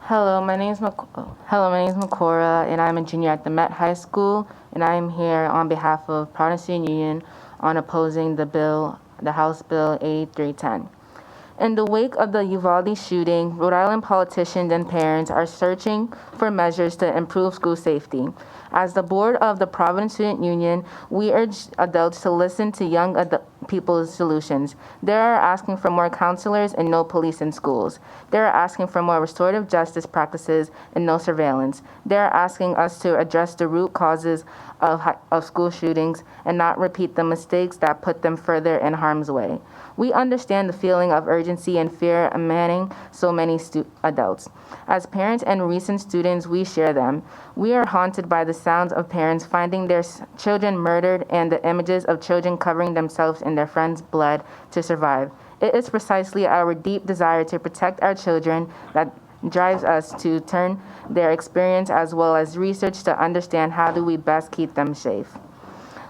Hello, my name is Makora, and I'm a junior at the Met High School, and I am here on behalf of Providence Student Union on opposing the House Bill 8310. In the wake of the Uvalde shooting, Rhode Island politicians and parents are searching for measures to improve school safety. As the board of the Providence Student Union, we urge adults to listen to young people's solutions. They are asking for more counselors and no police in schools. They are asking for more restorative justice practices and no surveillance. They are asking us to address the root causes of school shootings and not repeat the mistakes that put them further in harm's way. We understand the feeling of urgency and fear emanating so many adults. As parents and recent students, we share them. We are haunted by the sounds of parents finding their children murdered and the images of children covering themselves in their friends' blood to survive. It is precisely our deep desire to protect our children that drives us to turn their experience as well as research to understand how do we best keep them safe.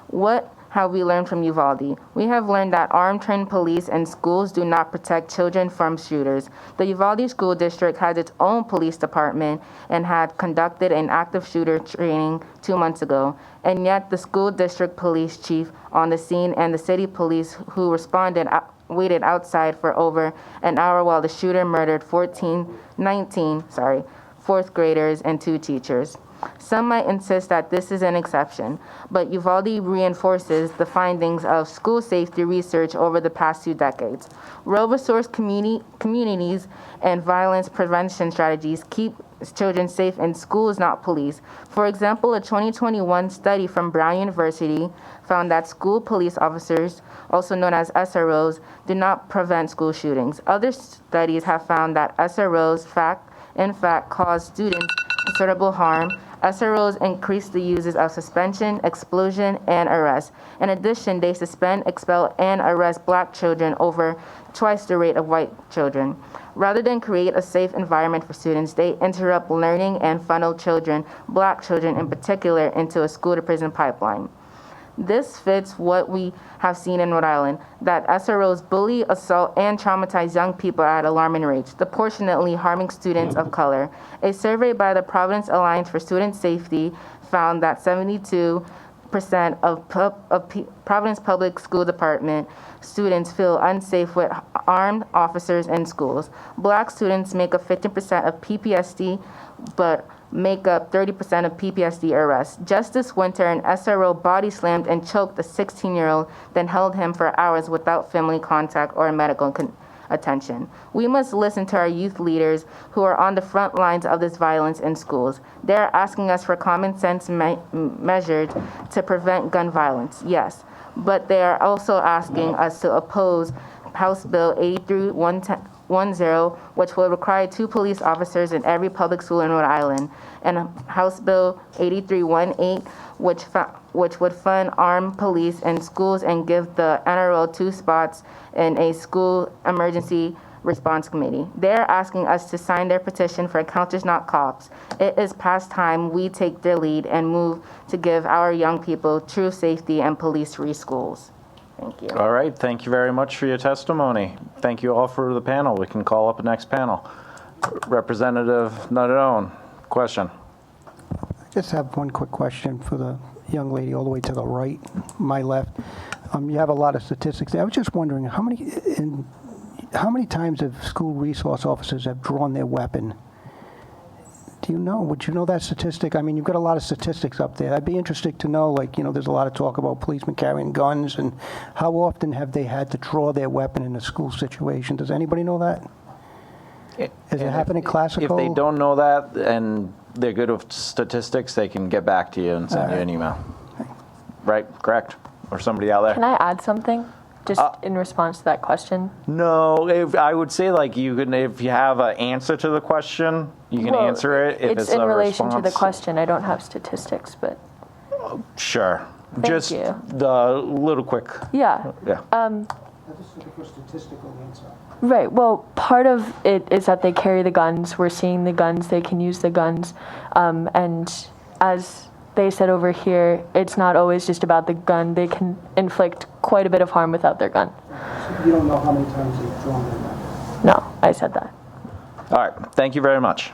What have we learned from Uvalde? We have learned that armed trained police and schools do not protect children from shooters. The Uvalde School District has its own police department and had conducted an active shooter training 2 months ago. And yet the school district police chief on the scene and the city police who responded waited outside for over an hour while the shooter murdered 19 fourth graders and 2 teachers. Some might insist that this is an exception, but Uvalde reinforces the findings of school safety research over the past 2 decades. Well-resourced communities and violence prevention strategies keep children safe in schools, not police. For example, a 2021 study from Brown University found that school police officers, also known as SROs, do not prevent school shootings. Other studies have found that SROs, in fact, cause students considerable harm. SROs increase the uses of suspension, expulsion, and arrest. In addition, they suspend, expel, and arrest black children over twice the rate of white children. Rather than create a safe environment for students, they interrupt learning and funnel children, black children in particular, into a school-to-prison pipeline. This fits what we have seen in Rhode Island, that SROs bully, assault, and traumatize young people at alarming rates, disproportionately harming students of color. A survey by the Providence Alliance for Student Safety found that 72% of Providence Public School Department students feel unsafe with armed officers in schools. Black students make up 15% of PPSD, but make up 30% of PPSD arrests. Just this winter, an SRO body slammed and choked a 16-year-old, then held him for hours without family contact or medical attention. We must listen to our youth leaders who are on the front lines of this violence in schools. They're asking us for common sense measures to prevent gun violence, yes, but they are also asking us to oppose House Bill 8310, which will require 2 police officers in every public school in Rhode Island, and House Bill 8318, which would fund armed police in schools and give the NRO 2 spots in a school emergency response committee. They're asking us to sign their petition for Counselors Not Cops. It is past time we take their lead and move to give our young people true safety and police-free schools. Thank you. All right. Thank you very much for your testimony. Thank you all for the panel. We can call up the next panel. Representative Nadone, question. I just have one quick question for the young lady all the way to the right, my left. You have a lot of statistics there. I was just wondering how many times have school resource officers have drawn their weapon? Do you know? Would you know that statistic? I mean, you've got a lot of statistics up there. I'd be interested to know, there's a lot of talk about policemen carrying guns, and how often have they had to draw their weapon in a school situation? Does anybody know that? Does it happen in classical? If they don't know that and they're good with statistics, they can get back to you and send you an email. Right? Correct? Or somebody out there? Can I add something? Just in response to that question? No, I would say you can, if you have an answer to the question, you can answer it. If it's in a relation response to the question. I don't have statistics, but sure. Thank Just you. the little quick. Yeah. Yeah. I'm just looking for statistical answer. Right. Well, part of it is that they carry the guns. We're seeing the guns. They can use the guns. And as they said over here, it's not always just about the gun. They can inflict quite a bit of harm without their gun. So you don't know how many times they've drawn their weapon? No, I said that. All right. Thank you very much.